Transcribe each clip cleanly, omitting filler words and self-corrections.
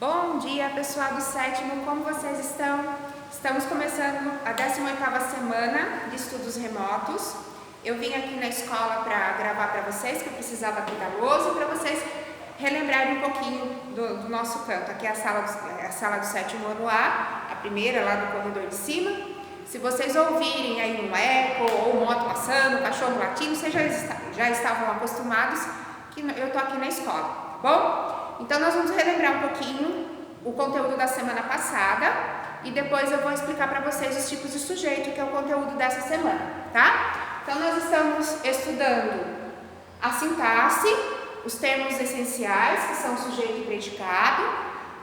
Bom dia, pessoal do sétimo, como vocês estão? Estamos começando a 18ª semana de estudos remotos. Eu vim aqui na escola para gravar para vocês, que eu precisava aqui da lousa, para vocês relembrarem um pouquinho do nosso canto. Aqui é a sala do sétimo ano A, a primeira lá do corredor de cima. Se vocês ouvirem aí um eco ou moto passando, cachorro latindo, vocês já estavam acostumados que eu estou aqui na escola, tá bom? Então nós vamos relembrar um pouquinho o conteúdo da semana passada e depois eu vou explicar para vocês os tipos de sujeito, que é o conteúdo dessa semana, tá? Então nós estamos estudando a sintaxe, os termos essenciais, que são sujeito e predicado.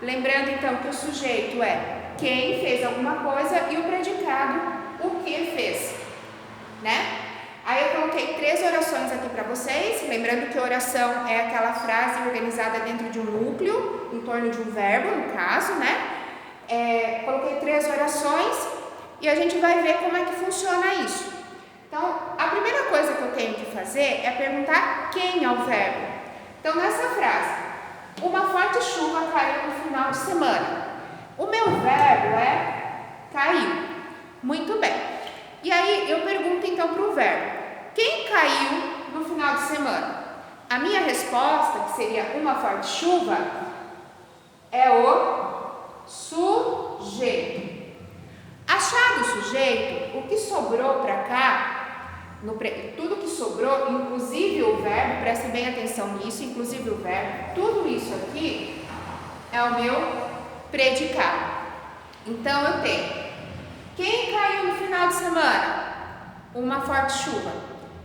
Lembrando então que o sujeito é quem fez alguma coisa e o predicado o que fez, né? Aí eu coloquei 3 orações aqui para vocês, lembrando que oração é aquela frase organizada dentro de um núcleo, em torno de um verbo, no caso, né? Coloquei 3 orações e a gente vai ver como é que funciona isso. Então, a primeira coisa que eu tenho que fazer é perguntar quem é o verbo. Então, nessa frase, uma forte chuva caiu no final de semana. O meu verbo é caiu. Muito bem. E aí eu pergunto então para o verbo: quem caiu no final de semana? A minha resposta, que seria uma forte chuva, é o sujeito. Achado o sujeito, o que sobrou para cá, tudo que sobrou, inclusive o verbo, prestem bem atenção nisso, inclusive o verbo, tudo isso aqui é o meu predicado. Então eu tenho: quem caiu no final de semana? Uma forte chuva.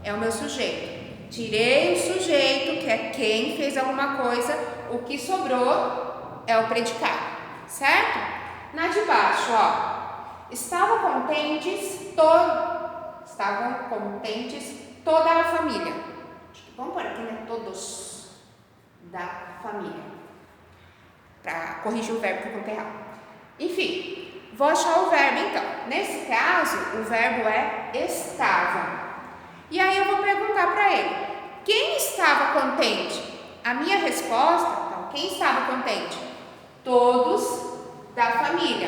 É o meu sujeito. Tirei o sujeito, que é quem fez alguma coisa. O que sobrou é o predicado. Certo? Na de baixo, ó. Estavam contentes toda a família. Vamos por aqui, né? Todos da família. Para corrigir o verbo que eu coloquei errado. Enfim. Vou achar o verbo então. Nesse caso, o verbo é estava. E aí eu vou perguntar para ele: quem estava contente? A minha resposta, então, quem estava contente? Todos da família.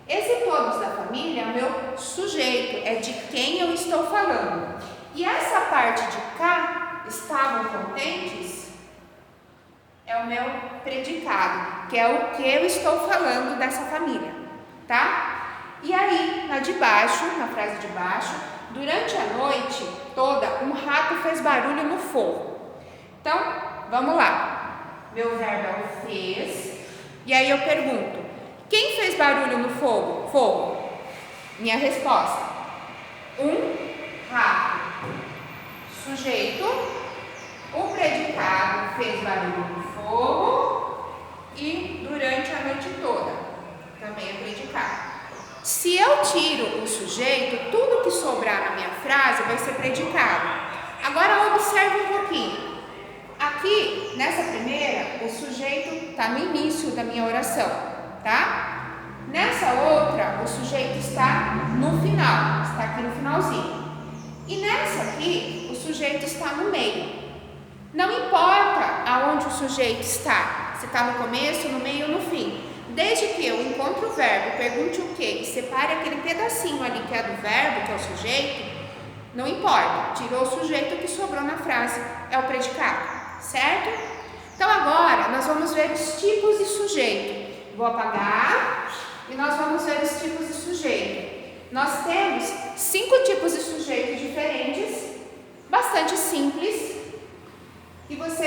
Esse todos da família é o meu sujeito, é de quem eu estou falando. E essa parte de cá, estavam contentes, é o meu predicado, que é o que eu estou falando dessa família. Tá? E aí, na de baixo, na frase de baixo, durante a noite toda, um rato fez barulho no forro. Então, vamos lá. Meu verbo é o fez. E aí eu pergunto: quem fez barulho no forro? Minha resposta: um rato. Sujeito, o predicado fez barulho no forro e durante a noite toda. Também é predicado. Se eu tiro o sujeito, tudo que sobrar na minha frase vai ser predicado. Agora observe um pouquinho. Aqui, nessa primeira, o sujeito está no início da minha oração, tá? Nessa outra, o sujeito está no final, está aqui no finalzinho. E nessa aqui, o sujeito está no meio. Não importa aonde o sujeito está, se está no começo, no meio ou no fim. Desde que eu encontre o verbo, pergunte o que e separe aquele pedacinho ali que é do verbo, que é o sujeito, não importa. Tirou o sujeito, que sobrou na frase é o predicado, certo? Então agora nós vamos ver os tipos de sujeito. Vou apagar e nós vamos ver os tipos de sujeito. Nós temos 5 tipos de sujeito diferentes, bastante simples, e nós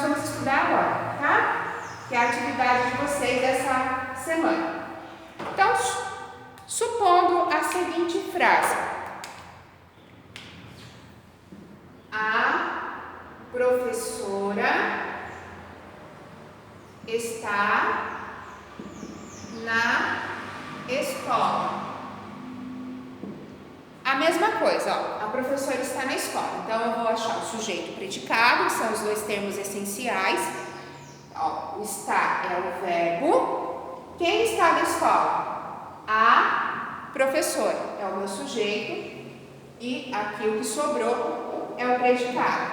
vamos estudar agora, tá? Que é a atividade de vocês dessa semana. Então, supondo a seguinte frase: a professora está na escola. A mesma coisa, ó, a professora está na escola. Então, eu vou achar o sujeito e o predicado, que são os 2 termos essenciais. Ó, o está é o verbo. Quem está na escola? A professora é o meu sujeito. E aqui o que sobrou é o predicado.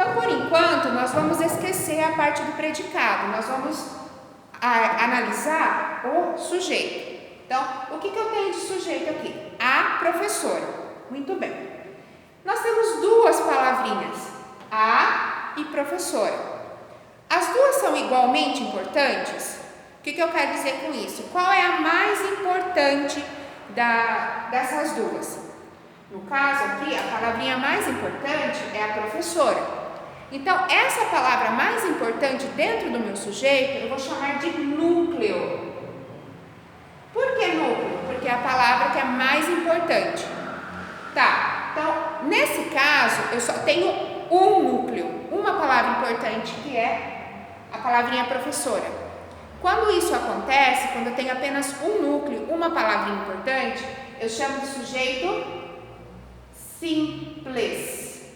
Então, por enquanto, nós vamos esquecer a parte do predicado, nós vamos analisar o sujeito. Então, o que eu tenho de sujeito aqui? A professora. Muito bem. Nós temos duas palavrinhas, a e professora. As duas são igualmente importantes? O que eu quero dizer com isso? Qual é a mais importante dessas duas? No caso aqui, a palavrinha mais importante é a professora. Então, essa palavra mais importante dentro do meu sujeito, eu vou chamar de núcleo. Por que núcleo? Porque é a palavra que é mais importante. Tá, então, nesse caso, eu só tenho um núcleo, uma palavra importante, que é a palavrinha professora. Quando isso acontece, quando eu tenho apenas um núcleo, uma palavrinha importante, eu chamo de sujeito simples.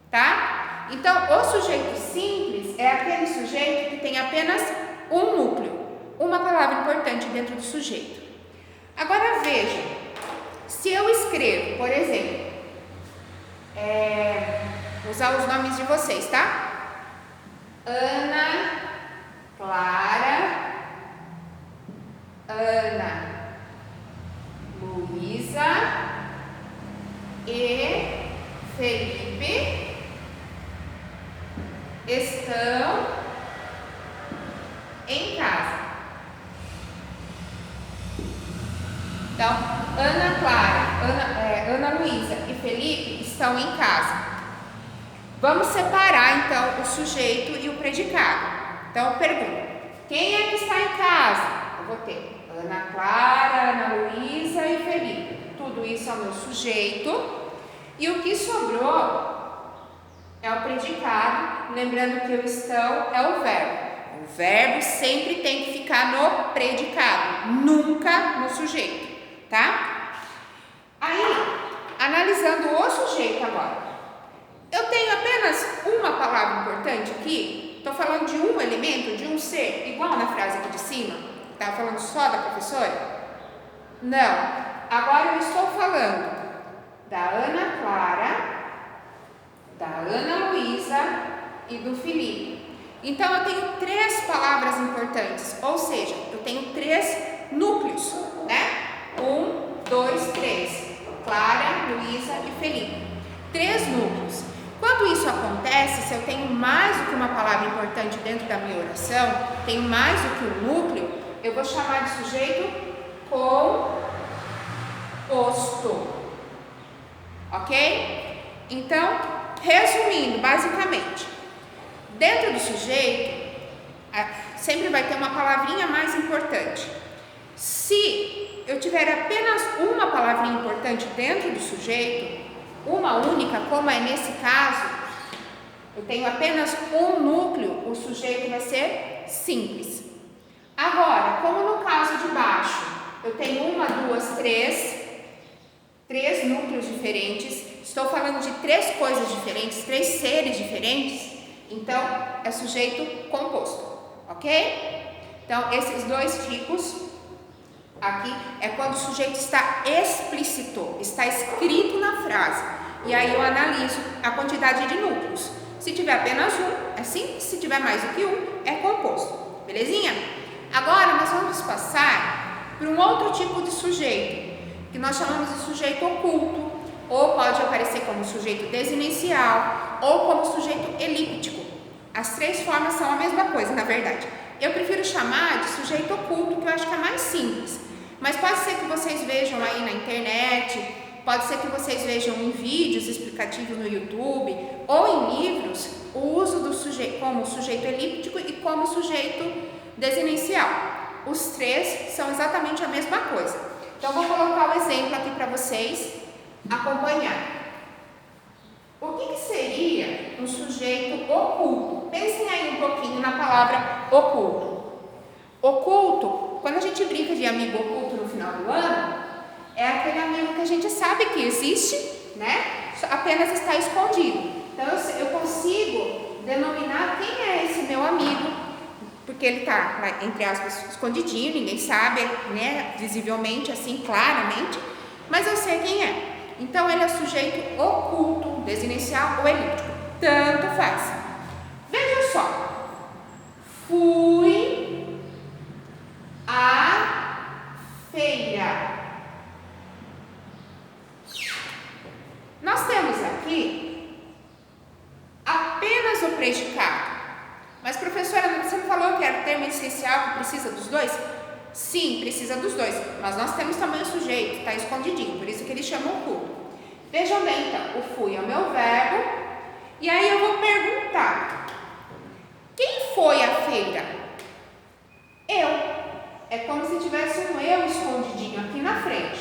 Tá? Então, o sujeito simples é aquele sujeito que tem apenas um núcleo, uma palavra importante dentro do sujeito. Agora veja, se eu escrevo, por exemplo, vou usar os nomes de vocês, tá? Ana Clara, Ana Luísa e Felipe estão em casa. Então, Ana Clara, Ana Luísa e Felipe estão em casa. Vamos separar então o sujeito e o predicado. Então, eu pergunto: quem é que está em casa? Eu vou ter Ana Clara, Ana Luísa e Felipe. Tudo isso é o meu sujeito. E o que sobrou é o predicado, lembrando que o estão é o verbo. O verbo sempre tem que ficar no predicado, nunca no sujeito, tá? Aí, analisando o sujeito agora, eu tenho apenas uma palavra importante aqui. Estou falando de um elemento, de um ser, igual na frase aqui de cima. Estava falando só da professora? Não. Agora eu estou falando da Ana Clara, da Ana Luísa e do Felipe. Então, eu tenho três palavras importantes, ou seja, eu tenho três núcleos, né? 1, 2, 3. Clara, Luísa e Felipe. Três núcleos. Quando isso acontece, se eu tenho mais do que uma palavra importante dentro da minha oração, tenho mais do que um núcleo, eu vou chamar de sujeito composto. Ok? Então, resumindo, basicamente, dentro do sujeito, sempre vai ter uma palavrinha mais importante. Se eu tiver apenas uma palavrinha importante dentro do sujeito, uma única, como é nesse caso, eu tenho apenas um núcleo, o sujeito vai ser simples. Agora, como no caso de baixo, eu tenho uma, duas, três núcleos diferentes, estou falando de três coisas diferentes, três seres diferentes, então é sujeito composto, ok? Então, esses dois tipos aqui é quando o sujeito está explícito, está escrito na frase, e aí eu analiso a quantidade de núcleos. Se tiver apenas um, é simples, se tiver mais do que um, é composto, belezinha? Agora nós vamos passar para um outro tipo de sujeito, que nós chamamos de sujeito oculto, ou pode aparecer como sujeito desinencial, ou como sujeito elíptico. As três formas são a mesma coisa, na verdade. Eu prefiro chamar de sujeito oculto, que eu acho que é mais simples. Mas pode ser que vocês vejam aí na internet, pode ser que vocês vejam em vídeos explicativos no YouTube, ou em livros, o uso do sujeito como sujeito elíptico e como sujeito desinencial. Os três são exatamente a mesma coisa. Então, vou colocar o exemplo aqui para vocês acompanhar. O que seria um sujeito oculto? Pensem aí um pouquinho na palavra oculto. Oculto, quando a gente brinca de amigo oculto no final do ano, é aquele amigo que a gente sabe que existe, né? Apenas está escondido. Então, eu consigo denominar quem é esse meu amigo, porque ele está, entre aspas, escondidinho, ninguém sabe, né? Visivelmente, assim, claramente, mas eu sei quem é. Então, ele é sujeito oculto, desinencial ou elíptico. tanto faz. Veja só. Fui à feira. Nós temos aqui apenas o predicado. Mas, professora, você não falou que era termo essencial que precisa dos dois? Sim, precisa dos dois. Mas nós temos também o sujeito, está escondidinho, por isso que eles chamam oculto. Vejam bem, então, o fui é o meu verbo. E aí eu vou perguntar: quem foi à feira? Eu. É como se tivesse um eu escondidinho aqui na frente.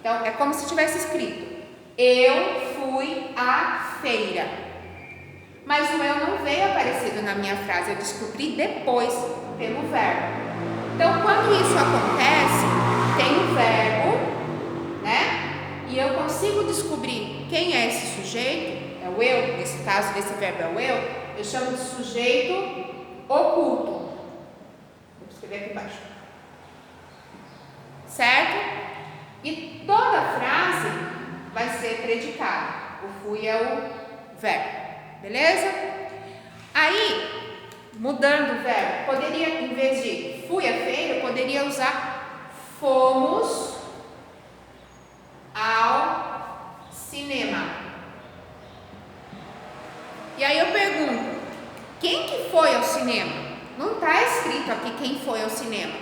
Então, é como se tivesse escrito: eu fui à feira. Mas o eu não veio aparecido na minha frase, eu descobri depois, pelo verbo. Então, quando isso acontece, tem o verbo, né? E eu consigo descobrir quem é esse sujeito, é o eu, nesse caso, desse verbo é o eu chamo de sujeito oculto. Vou escrever aqui embaixo. Certo? E toda frase vai ser predicado. O fui é o verbo. Beleza? Aí, mudando o verbo, poderia, em vez de fui à feira, eu poderia usar fomos ao cinema. E aí eu pergunto: quem que foi ao cinema? Não está escrito aqui quem foi ao cinema,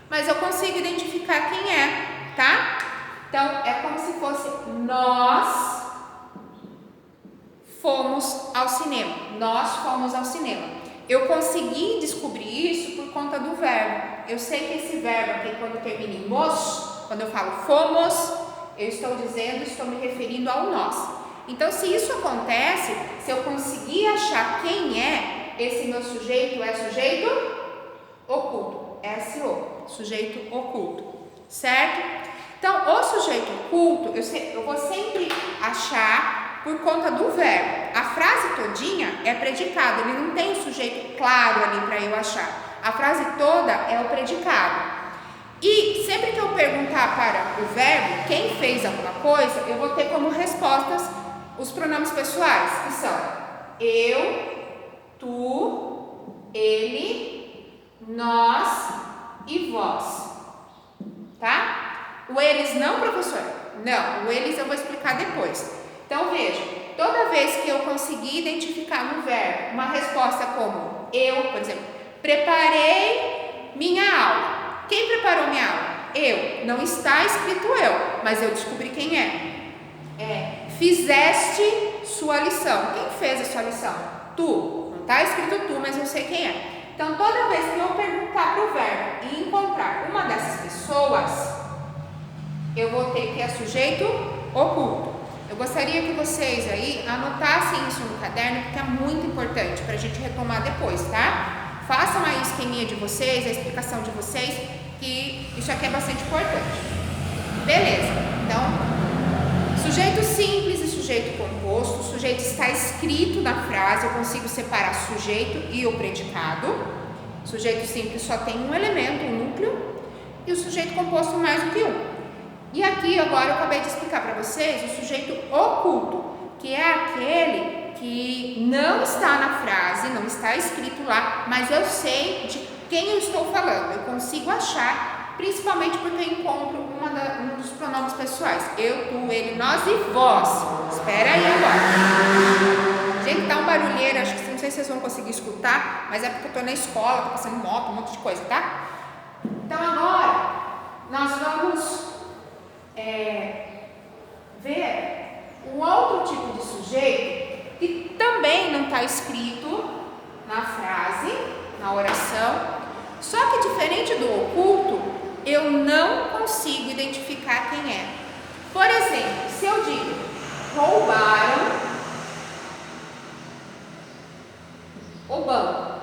mas eu consigo identificar quem é, tá? Então, é como se fosse nós fomos ao cinema. Nós fomos ao cinema. Eu consegui descobrir isso por conta do verbo. Eu sei que esse verbo aqui, quando termina em mos, quando eu falo fomos, eu estou me referindo ao nós. Então, se isso acontece, se eu conseguir achar quem é, esse meu sujeito é sujeito oculto. SO, sujeito oculto. Certo? Então, o sujeito oculto, eu vou sempre achar por conta do verbo. A frase todinha é predicado, ele não tem um sujeito claro ali para eu achar. A frase toda é o predicado. E sempre que eu perguntar para o verbo quem fez alguma coisa, eu vou ter como respostas os pronomes pessoais, que são eu, tu, ele, nós e vós. Tá? O eles não, professor? Não, o eles eu vou explicar depois. Então, veja, toda vez que eu conseguir identificar no verbo uma resposta como eu, por exemplo, preparei minha aula. Quem preparou minha aula? Eu. Não está escrito eu, mas eu descobri quem é. Fizeste sua lição. Quem fez a sua lição? Tu. Não está escrito tu, mas eu sei quem é. Então, toda vez que eu perguntar para o verbo e encontrar uma dessas pessoas, eu vou ter que é sujeito oculto. Eu gostaria que vocês aí anotassem isso no caderno, porque é muito importante para a gente retomar depois, tá? Façam aí o esqueminha de vocês, a explicação de vocês, que isso aqui é bastante importante. Beleza, então, sujeito simples e sujeito composto. O sujeito está escrito na frase, eu consigo separar sujeito e o predicado. O sujeito simples só tem um elemento, um núcleo, e o sujeito composto mais do que um. E aqui agora eu acabei de explicar para vocês o sujeito oculto, que é aquele que não está na frase, não está escrito lá, mas eu sei de quem eu estou falando, eu consigo achar, principalmente porque eu encontro um dos pronomes pessoais, eu, tu, ele, nós e vós. Espera aí agora. Gente, tá um barulheiro, acho que não sei se vocês vão conseguir escutar, mas é porque eu estou na escola, estou passando moto, um monte de coisa, tá? Então agora nós vamos ver um outro tipo de sujeito que também não está escrito na frase, na oração, só que diferente do oculto, eu não consigo identificar quem é. Por exemplo, se eu digo roubaram o banco,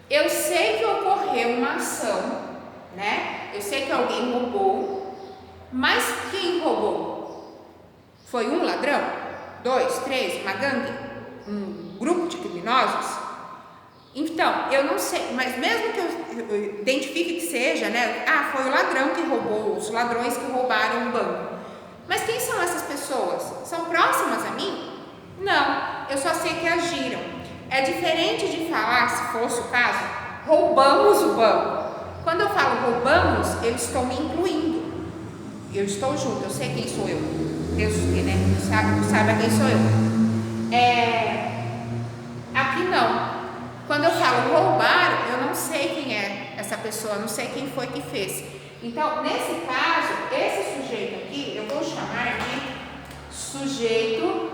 eu sei que ocorreu uma ação, né? Eu sei que alguém roubou, mas quem roubou? Foi um ladrão? 2, 3, uma gangue? Um grupo de criminosos? Então, eu não sei, mas mesmo que eu identifique que seja, né? Foi o ladrão que roubou, os ladrões que roubaram o banco. Mas quem são essas pessoas? São próximas a mim? Não, eu só sei que agiram. É diferente de falar, se fosse o caso, roubamos o banco. Quando eu falo roubamos, eu estou me incluindo. Eu estou junto, eu sei quem sou eu. Deus, né? Não sabe quem sou eu. Aqui não. Quando eu falo roubar, eu não sei quem é essa pessoa, não sei quem foi que fez. Então, nesse caso, esse sujeito aqui, eu vou chamar de sujeito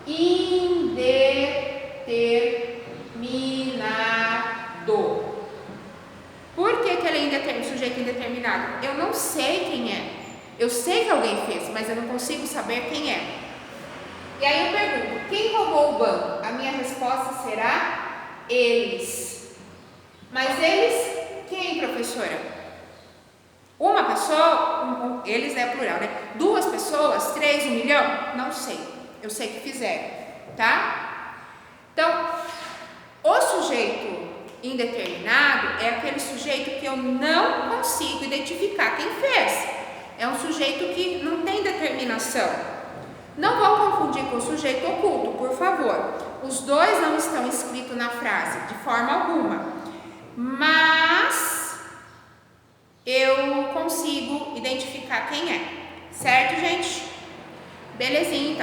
indeterminado. Por que ele é sujeito indeterminado? Eu não sei quem é. Eu sei que alguém fez, mas eu não consigo saber quem é. E aí eu pergunto, quem roubou o banco? A minha resposta será eles. Mas eles, quem, professora? Uma pessoa, eles é plural, né? 2 pessoas, 3, 1 milhão? Não sei. Eu sei que fizeram, tá? Então, o sujeito indeterminado é aquele sujeito que eu não consigo identificar quem fez. É um sujeito que não tem determinação. Não vão confundir com o sujeito oculto, por favor. Os dois não estão escritos na frase, de forma alguma. Mas eu consigo identificar quem é. Certo, gente? Belezinha, então.